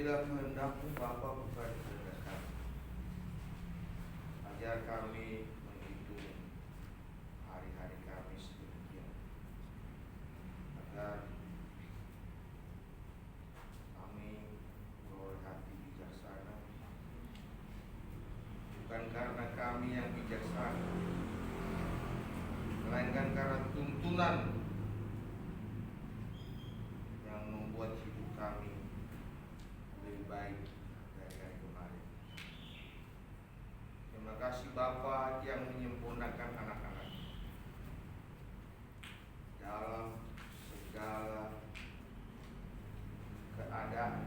Apabila kehendak-Mu Bapa bukan kehendak kami. Ajar kami menghitung hari-hari kami sedemikian, agar kami beroleh hati bijaksana, bukan karena kami yang bijaksana, melainkan karena tuntunan yang membuat hidup kami lebih baik dari hari kemarin. Terima kasih Bapa yang menyempurnakan anak-anak dalam segala keadaan.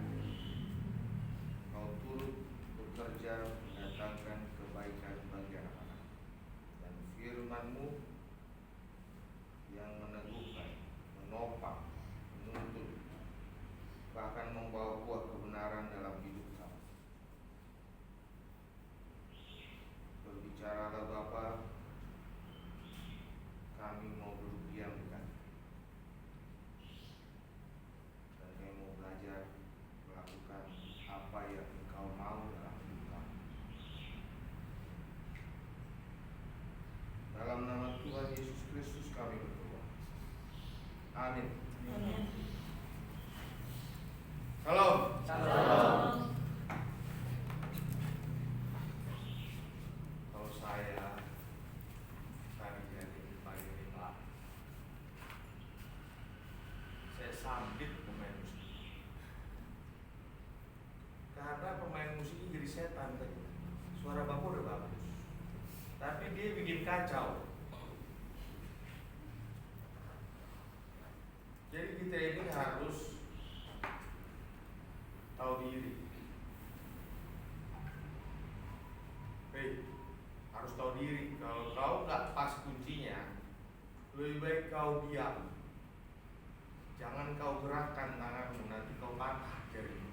Kau turut bekerja mendatangkan kebaikan bagi anak-anak, dan firman-Mu yang meneguhkan, menopang, menuntun, bahkan membawa buah kebenaran dalam hidup kami. Berbicaralah Bapa, kami mau berdiamkan, dan kami mau belajar melakukan apa yang Engkau mau dalam hidup kami. Dalam nama Tuhan Yesus Kristus kami berdoa. Amin. Amin. Salam. Salam. Kalau saya tadi jadi pagi ini Pak, saya sambit pemain musik. Karena pemain musiknya jadi setan tadi. Suara Bapak udah bagus, tapi dia bikin kacau. Jadi kita ini harus tahu diri. Harus tahu diri. Kalau kau nggak pas kuncinya, lebih baik kau diam. Jangan kau gerakkan tanganmu, nanti kau patah jarimu.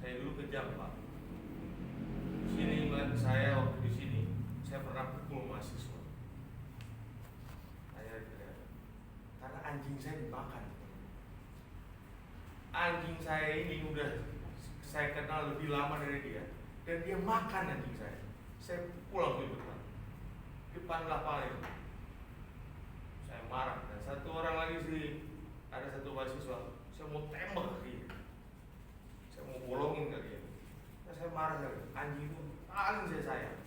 Saya dulu kejam Pak. Di sini melihat saya waktu di sini, saya pernah pukul mahasiswa. Karena anjing saya dimakan. Anjing saya ini udah saya kenal lebih lama dari dia, dan dia makan anjing saya. Saya pulang ke depan lapangan. Saya marah, dan satu orang lagi sih, ada satu mahasiswa, saya mau tembak dia, saya mau bolongin ke dia. Nah, saya marah lagi, anjing itu paling saya sayang.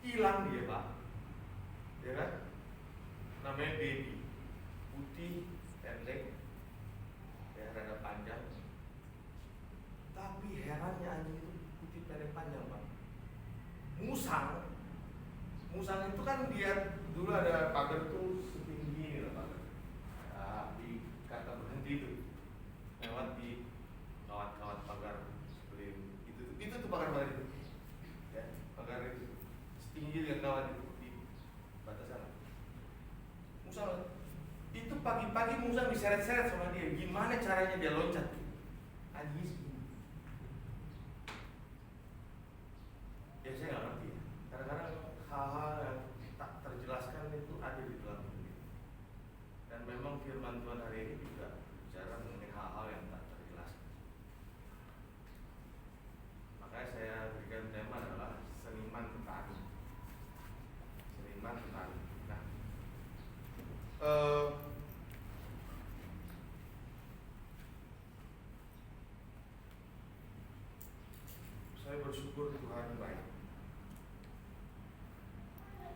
Hilang dia Pak, ya kan? Namanya Baby, putih, pendek, ya rada panjang. Tapi herannya anjing itu putih pendek panjang Pak. Musang itu kan dia dulu ada pagar tuh setinggi ini lah pagar. Nah, di kata berhenti itu lewat di kawat-kawat pagar seperti itu tuh pagar itu, ya pagar itu setinggi dengan kawat itu di batasan. Musang itu pagi-pagi musang diseret-seret sama dia. Gimana caranya dia loncat? Anjing segini. Ya saya nggak ngerti ya. Kadang-kadang hal-hal yang tak terjelaskan itu ada di dalam diri. Dan memang firman Tuhan hari ini juga bicara mengenai hal-hal yang tak terjelaskan. Makanya saya berikan tema adalah seniman petani. Seniman petani. Nah, saya bersyukur Tuhan baik.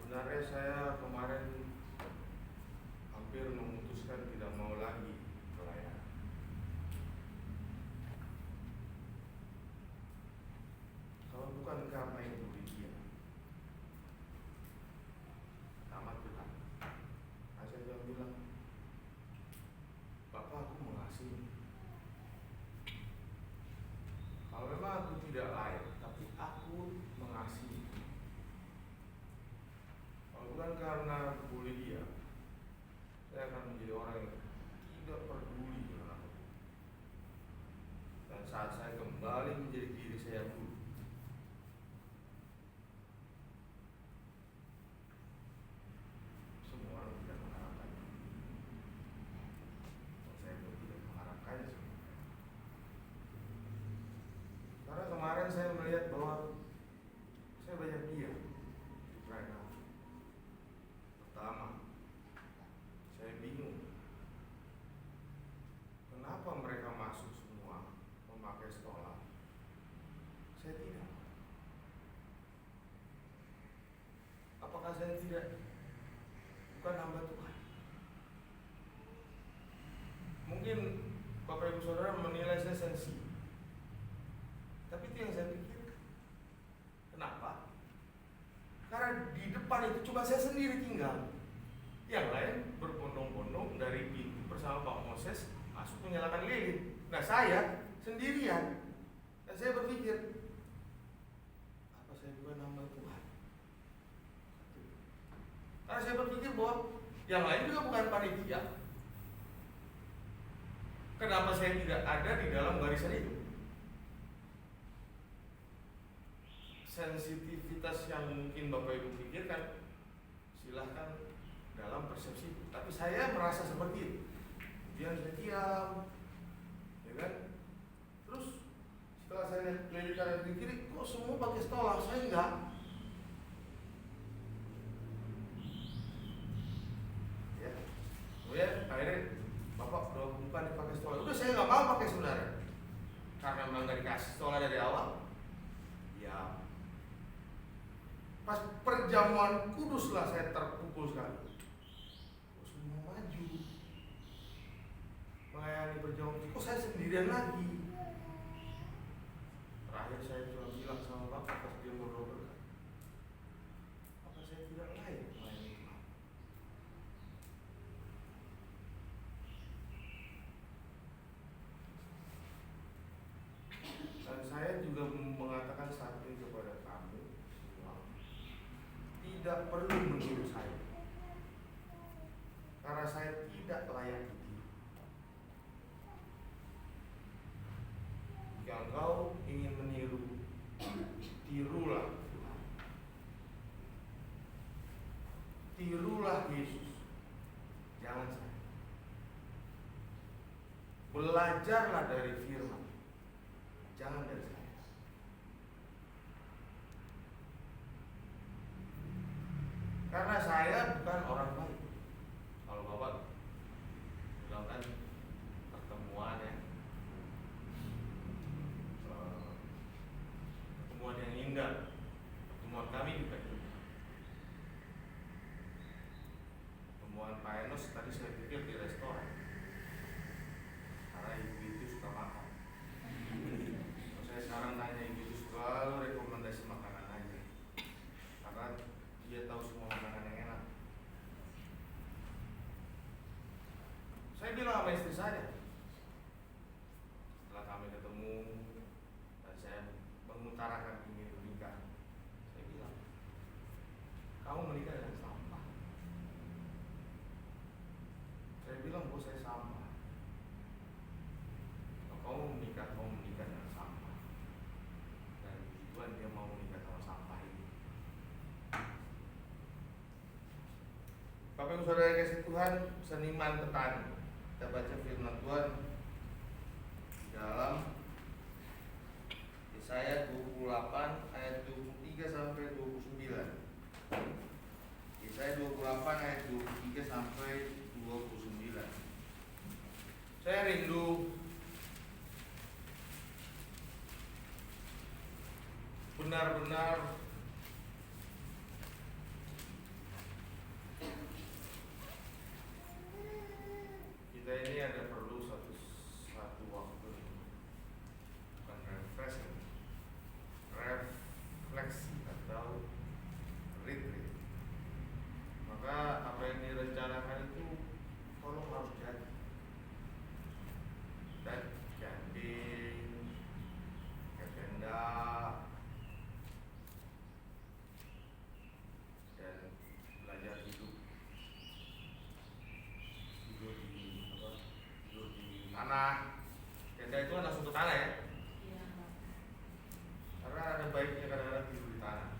Sebenarnya saya kemarin hampir memutuskan tidak mau lagi pelayanan. Kalau bukan karena itu dia, amat Tuhan. Saya bilang, Bapak aku mengasihi. Kalau memang aku tidak layak, tapi aku lihat bahwa saya banyak diam di mereka. Pertama, saya bingung kenapa mereka masuk semua memakai stola, saya tidak. Apakah saya tidak bukan hamba Tuhan? Mungkin Bapak Ibu Saudara menilai saya sensi, tapi itu yang saya pikirkan. Kenapa? Karena di depan itu cuma saya sendiri tinggal. Yang lain berbondong-bondong dari pintu bersama Pak Moses masuk menyalakan lilin. Nah, saya sendirian. Dan saya berpikir, apa saya bukan hamba Tuhan? Karena saya berpikir bahwa yang lain juga bukan panitia. Kenapa saya tidak ada di dalam barisan itu? Sensitivitas yang mungkin Bapak Ibu pikirkan, silahkan dalam persepsi. Tapi saya merasa seperti itu. Kemudian saya diam, ya kan? Terus setelah saya lihat keliling kanan kiri, kok semua pakai stola, saya enggak. Ya, kemudian akhirnya Bapak udah bukan dipakai stola. Udah saya nggak mau pakai sebenarnya, karena memang nggak dikasih stola dari awal. Ya, pas perjamuan kudus lah saya terpukul sekali. Kok semua maju melayani perjamuan, kok saya sendirian lagi. Terakhir saya cuma bilang sama Bapak pas dia berdoa, apa saya tidak layak melayani Tuhan? Dan saya juga mengatakan satu kepada kamu semua, tidak perlu meniru saya, karena saya tidak layak ditiru. Jika engkau ingin meniru, tirulah Tuhan, tirulah Yesus, jangan saya. Belajarlah dari firman, jangan dari saya. Karena saya bukan orang baik. Kalau Bapak bilang kan pertemuan ya, pertemuan yang indah, pertemuan kami juga indah. Pertemuan Pak Enos tadi saya pikir di restoran, karena ibu itu suka makan. Saya sekarang nanya ibu itu selalu rekomendasi makanan aja, karena dia tahu semua makanan yang enak. Saya bilang sama istri saya, setelah kami ketemu dan saya mengutarakan ingin menikah, saya bilang, kamu menikah dengan sampah. Saya bilang, bahwa saya sampah. Kalau kamu menikah dengan sampah. Dan Tuhan dia mau menikah sama sampah ini. Bapak Ibu Saudara yang kasih Tuhan, seniman petani. Kita baca firman Tuhan dalam Yesaya 28 ayat 23 sampai 29. Yesaya 28 ayat 23 sampai 29. Saya rindu benar-benar kita ini ada perlu satu waktu, bukan refleksi atau retreat. Maka apa yang direncanakan itu tolong harus jadi, dan camping, ke tenda, dan belajar hidup, tidur di tanah. Tenda itu kan langsung ke tanah ya, Iya. karena ada baiknya kadang-kadang tidur di tanah.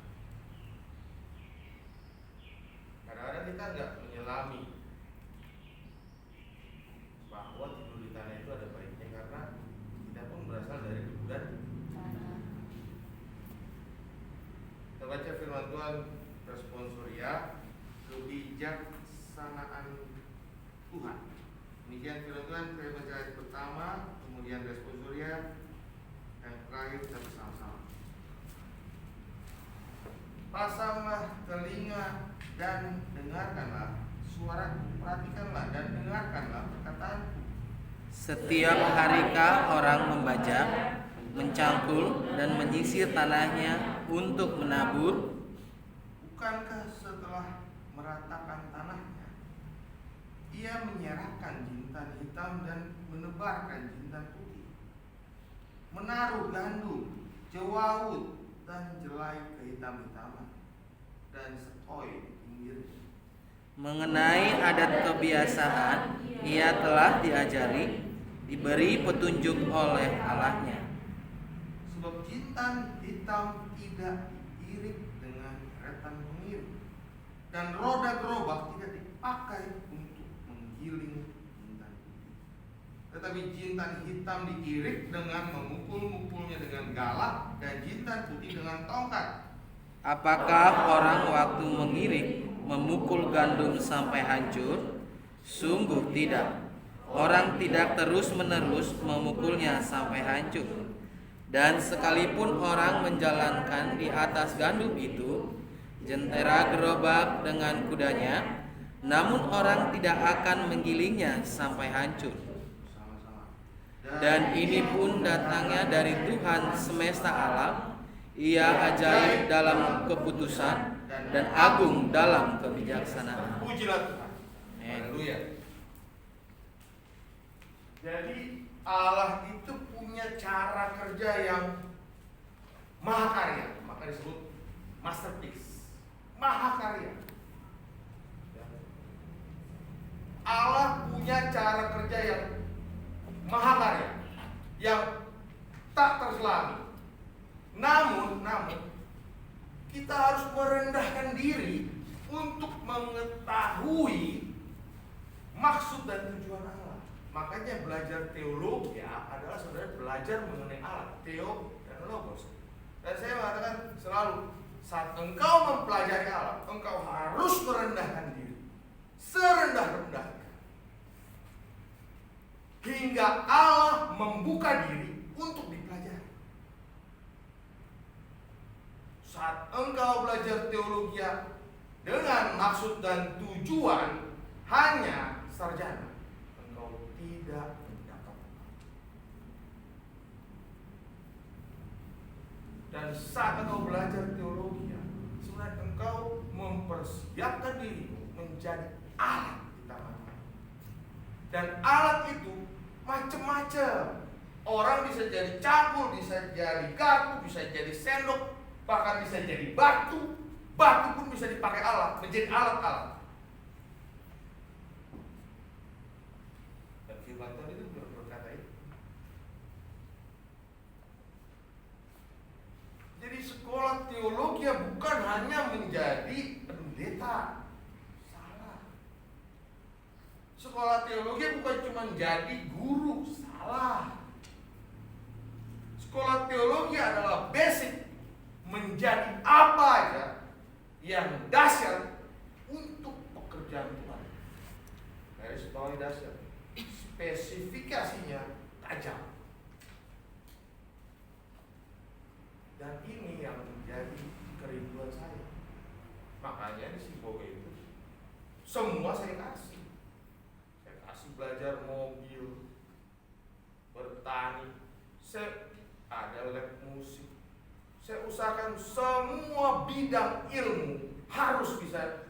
Kadang-kadang kita nggak menyelami bahwa tidur di tanah itu ada baiknya, karena kita pun berasal dari debu dan Tanah. Tuan responsoria, kebijaksanaan Tuhan. Demikian firman Tuhan. Saya baca ayat pertama, kemudian responsoria, yang terakhir kita bersama-sama. Pasanglah telinga dan dengarkanlah suaraku, perhatikanlah dan dengarkanlah perkataanku. Setiap harikah orang membajak, mencangkul dan menyisir tanahnya untuk menabur? Bukankah setelah meratakan tanahnya, ia menyerahkan jintan hitam dan menebarkan jintan putih, menaruh gandum, jewawut dan jelai kehitam-hitaman, dan setoi di pinggirnya. Mengenai adat kebiasaan, ia telah diajari, diberi petunjuk oleh Allahnya. Sebab jintan hitam tidak diirit dengan keretan pengirit, dan roda gerobak tidak dipakai untuk menggiling jintan putih. Tetapi jintan hitam diirit dengan memukul-mukulnya dengan galak, dan jintan putih dengan tongkat. Apakah orang waktu mengirik memukul gandum sampai hancur? Sungguh tidak. Orang tidak terus-menerus memukulnya sampai hancur. Dan sekalipun orang menjalankan di atas gandum itu jentera gerobak dengan kudanya, namun orang tidak akan menggilingnya sampai hancur. Dan ini pun datangnya dari Tuhan semesta alam. Ia ajaib dalam keputusan dan agung dalam kebijaksanaan. Pujilah Tuhan. Haleluya. Jadi Allah itu punya cara kerja yang mahakarya, maka disebut masterpiece, mahakarya. Allah punya cara kerja yang mahakarya, yang tak terselami. Namun kita harus merendahkan diri untuk mengetahui maksud dan tujuan Allah. Makanya belajar teologi adalah sebenarnya belajar mengenai Allah, teo dan logos. Dan saya mengatakan selalu, saat engkau mempelajari Allah, engkau harus merendahkan diri serendah-rendahnya, hingga Allah membuka diri untuk dipelajari. Saat engkau belajar teologi dengan maksud dan tujuan hanya sarjana, engkau tidak mendapat apa. Dan saat engkau belajar teologi, sebenarnya engkau mempersiapkan dirimu menjadi alat di tangan. Dan alat itu macam-macam. Orang bisa jadi cangkul, bisa jadi garpu, bisa jadi sendok, bahkan bisa jadi batu. Batu pun bisa dipakai alat, menjadi alat-alat. Dan firman Tuhan itu berkata itu. Jadi sekolah teologi bukan hanya menjadi pendeta. Salah. Sekolah teologi bukan cuma menjadi guru. Salah. Sekolah teologi adalah basic, menjadi apa aja yang dasar untuk pekerjaan Tuhan. Garis bawahi dasar, spesifikasinya tajam. Dan ini yang menjadi kerinduan saya. Makanya di Siboga itu semua saya kasih. Saya kasih belajar mobil, bertani, saya ada lab musik. Saya usahakan semua bidang ilmu harus bisa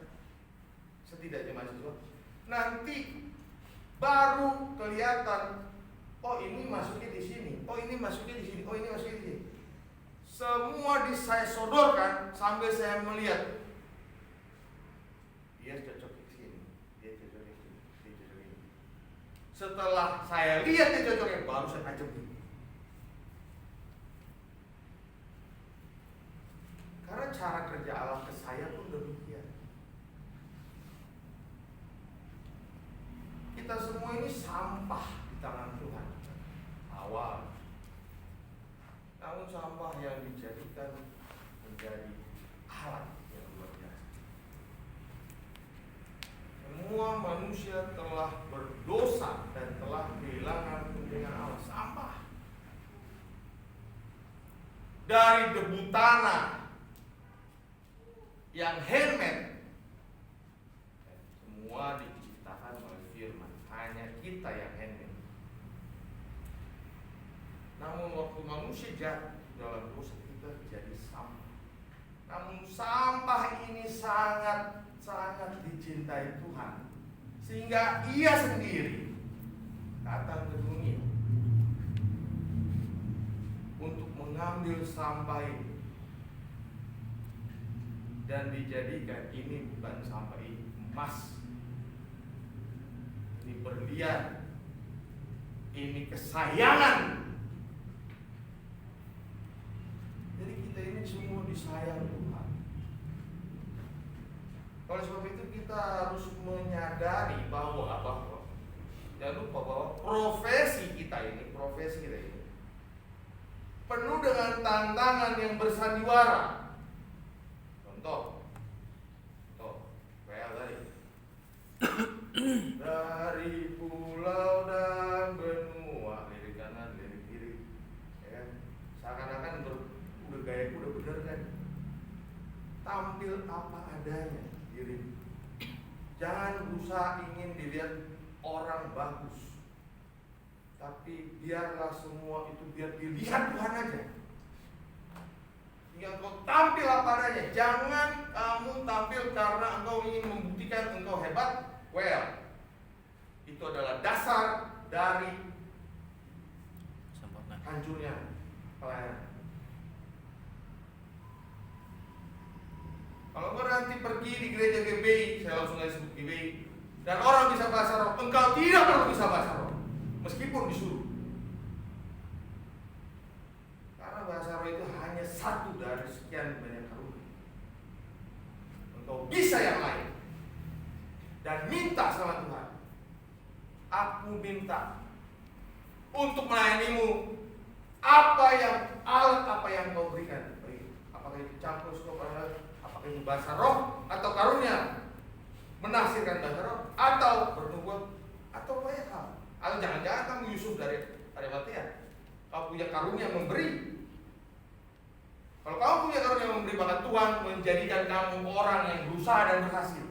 setidaknya mahasiswa. Nanti baru kelihatan, oh ini masuknya di sini, oh ini masuknya di sini, oh ini masuknya di sini. Semua saya sodorkan sambil saya melihat dia cocok di sini, dia cocok di sini, dia cocok di sini. Setelah saya lihat dia cocoknya, baru saya tajem. Karena cara kerja Allah ke saya pun demikian. Kita semua ini sampah di tangan Tuhan. Awal. Namun sampah yang dijadikan menjadi alat yang manusia telah berdosa dan telah kehilangan kemuliaan Allah. Sampah. Dari debu tanah yang handmade, semua diciptakan oleh firman. Hanya kita yang handmade. Namun waktu manusia jatuh dalam dosa, kita jadi sampah. Namun sampah ini sangat dicintai Tuhan, sehingga Ia sendiri datang ke dunia untuk mengambil sampah ini dan dijadikan ini bukan sampah ini emas, ini berlian, ini kesayangan. Jadi kita ini semua disayang Tuhan. Oleh sebab itu kita harus menyadari bahwa jangan lupa bahwa profesi kita ini penuh dengan tantangan yang bersandiwara. Contoh, kayak tadi. Dari pulau dan benua, lirik kanan, lirik kiri, ya kan? Seakan-akan udah gayaku udah bener kan? Tampil apa adanya diri. Jangan berusaha ingin dilihat orang bagus, tapi biarlah semua itu biar dilihat Tuhan aja. Yang kau tampil apa adanya. Jangan kamu tampil karena engkau ingin membuktikan engkau hebat. Well, itu adalah dasar dari hancurnya pelayanan. Kalau engkau nanti pergi di gereja GBI, saya langsung aja sebut GBI, dan orang bisa bahasa roh, engkau tidak perlu bisa bahasa roh, meskipun disuruh. Karena bahasa roh itu hanya satu dari sekian banyak karunia. Engkau bisa yang lain dan minta sama Tuhan. Aku minta untuk melayanimu apa yang kau berikan. Apakah itu campur skop, apakah itu bahasa roh atau karunia menafsirkan bahasa roh atau bernubuat atau banyak hal. Atau jangan-jangan kamu Yusuf dari Arimatea, kau punya karunia memberi. Kalau kamu punya karunia memberi, maka Tuhan menjadikan kamu orang yang berusaha dan berhasil.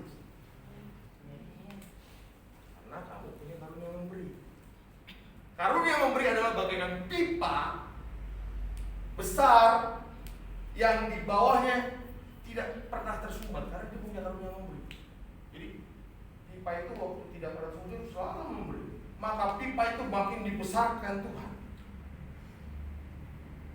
Karena kamu punya karunia memberi. Karunia memberi adalah bagaikan pipa besar yang di bawahnya tidak pernah tersumbat karena dia punya karunia memberi. Jadi pipa itu waktu tidak pernah tersumbat selalu memberi. Maka pipa itu makin dibesarkan Tuhan.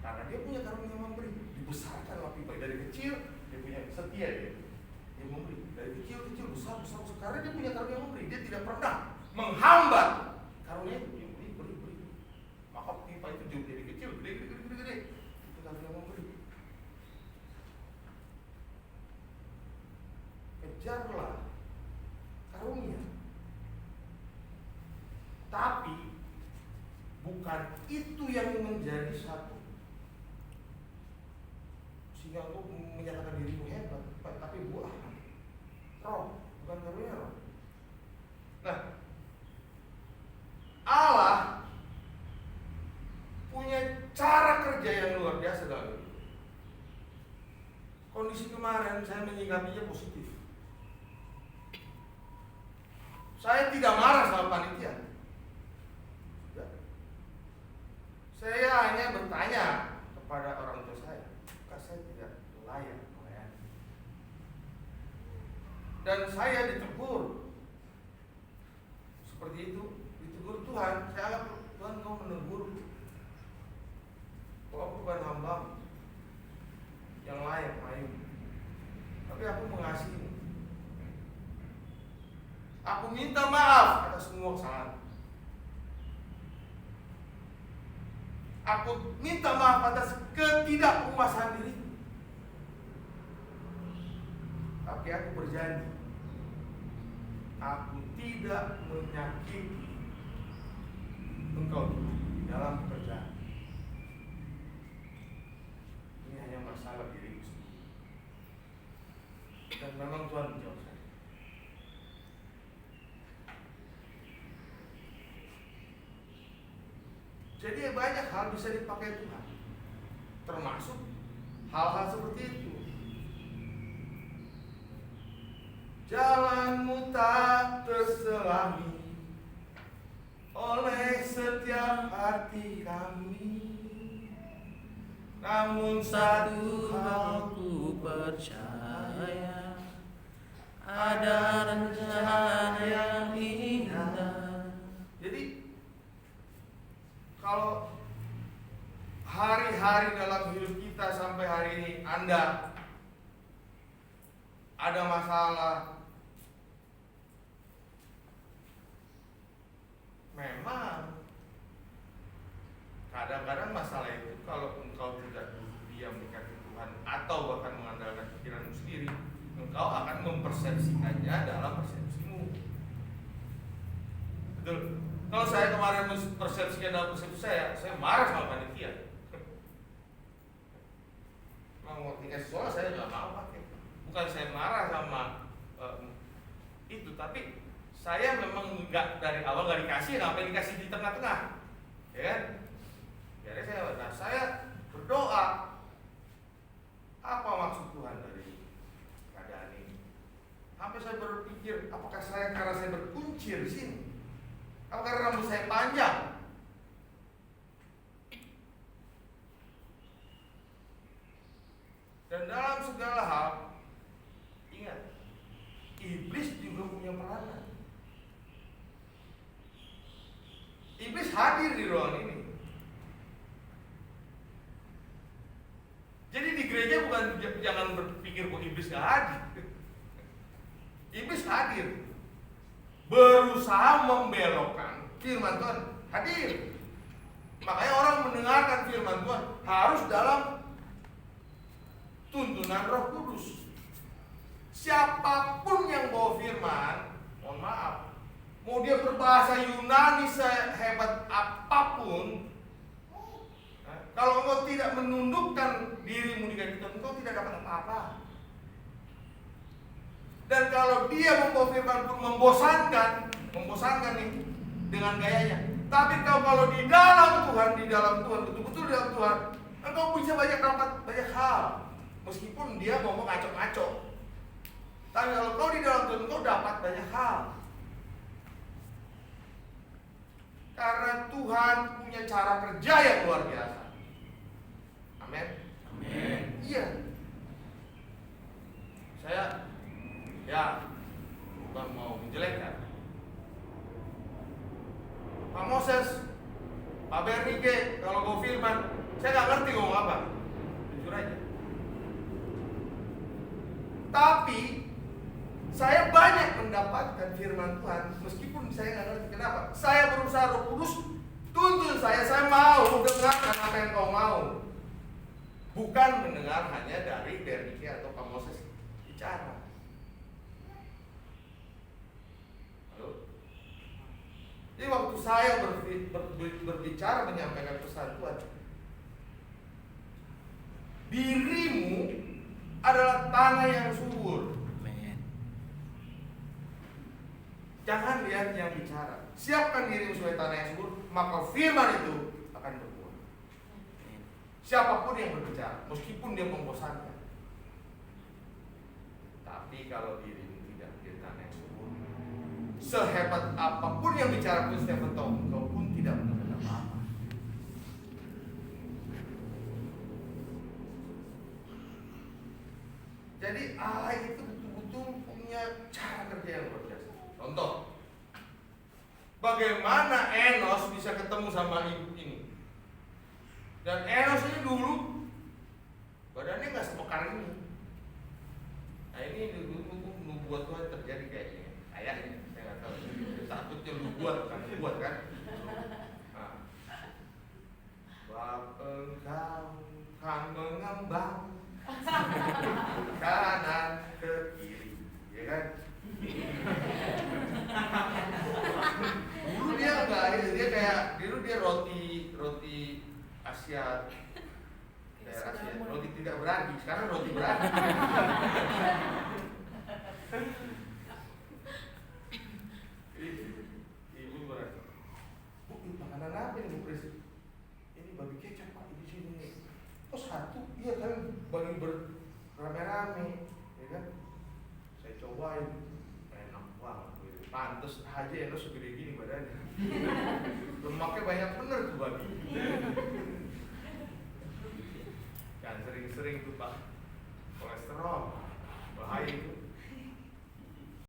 Karena dia punya karunia memberi, dibesarkanlah pipa dari kecil, dia punya setia dia memberi dari kecil besar. Karena dia punya karunia memberi, dia tidak pernah menghambat karunia itu. Dia beri. Maka pipa itu juga jadi kecil, gede. Itu karunia memberi. Kejarlah karunia, tapi bukan itu yang menjadi satu sehingga untuk menyatakan dirimu hebat, tapi buah roh, bukan karunia roh. Nah, Allah punya cara kerja yang luar biasa dalam hidup. Kondisi kemarin saya menyikapinya positif. Saya tidak marah sama panitia. Saya hanya bertanya kepada orang tua saya, apakah saya tidak layak melayani? Dan saya ditegur seperti itu, ditegur Tuhan. Saya anggap Tuhan kau menegur, kau bukan hamba yang layak melayani, tapi aku mengasihi. Aku minta maaf atas semua kesalahan. Aku minta maaf atas ketidakpuasan diri. Tapi aku berjanji, aku tidak menyakiti engkau di dalam pekerjaan. Ini hanya masalah diriku sendiri. Dan memang Tuhan menjawab saya. Jadi banyak hal bisa dipakai Tuhan, termasuk hal-hal seperti itu. Jalanmu tak terselami oleh setiap hati kami, namun satu hal ku percaya, ada rencana yang indah. Jadi kalau hari-hari dalam hidup kita sampai hari ini Anda ada masalah, memang kadang-kadang masalah itu kalau engkau tidak diam dekat Tuhan atau bahkan mengandalkan pikiranmu sendiri, engkau akan mempersepsikannya dalam persepsimu. Betul. Kalau saya kemarin mempersepsikan dalam persepsi saya marah sama panitia. Mau dikasih soal saya nggak mau pakai. Bukan saya marah sama itu, tapi saya memang nggak dari awal nggak dikasih, ngapain dikasih di tengah-tengah, ya kan? Jadi saya berdoa, apa maksud Tuhan dari keadaan ini? Sampai saya berpikir, apakah karena saya berkuncir di sini? Apakah karena rambut saya panjang? Dan dalam segala hal, ingat, iblis juga punya peranan. Iblis hadir di ruangan ini. Jadi di gereja bukan jangan berpikir kok iblis gak hadir. Iblis hadir, berusaha membelokkan firman Tuhan, hadir. Makanya orang mendengarkan firman Tuhan harus dalam tuntunan Roh Kudus. Siapapun yang bawa firman, mohon maaf, mau dia berbahasa Yunani sehebat apapun, kalau engkau tidak menundukkan dirimu di kaki Tuhan, engkau tidak dapat apa-apa. Dan kalau dia membawa firman pun membosankan nih dengan gayanya. Tapi kalau di dalam Tuhan, betul-betul di dalam Tuhan, engkau bisa dapat banyak hal. Meskipun dia ngomong ngaco-ngaco, tapi kalau kau di dalam Tuhan, kau dapat banyak hal. Karena Tuhan punya cara kerja yang luar biasa. Amin. Amin. Iya. Saya bukan mau menjelekkan Pak Moses, Pak Bernike, kalau mau firman, saya nggak ngerti ngomong apa, jujur aja. Tapi saya banyak mendapatkan firman Tuhan meskipun saya nggak ngerti. Kenapa? Saya berusaha, Roh Kudus tuntun saya mau dengarkan apa yang kau mau, bukan mendengar hanya dari Bernike atau Pak Moses bicara. Halo? Jadi waktu saya berbicara menyampaikan pesan Tuhan, dirimu adalah tanah yang subur. Amin. Jangan lihat yang bicara. Siapkan dirimu sebagai tanah yang subur, maka firman itu akan berbuah. Siapapun yang berbicara, meskipun dia membosankan. Tapi kalau dirimu tidak menjadi tanah yang subur, sehebat apapun yang bicara pun, setiap tahun kau pun tidak mendapat apa-apa. Jadi Allah itu betul-betul punya cara kerja yang luar biasa. Contoh, bagaimana Enos bisa ketemu sama ibu ini? Dan Enos ini dulu badannya nggak sebekar ini. Nah ini dulu nubuat Tuhan terjadi kayaknya. Kayaknya saya nggak tahu. Takutnya nubuat kan? Nah, bab engkau kan mengembang kanan ke kiri, ya kan? Dulu dia enggak, dia kayak dulu dia roti Asia, daerah Asia, roti tidak beragi, sekarang roti beragi. Ibu berani, Bu, makanan apa ini Bu Pres? bagi rame-rame, ya kan? Saya cobain, enak banget. Pantes aja Eno segede gini badannya. Lemaknya banyak bener tuh babi. Jangan sering-sering tuh Pak. Kolesterol bahaya itu.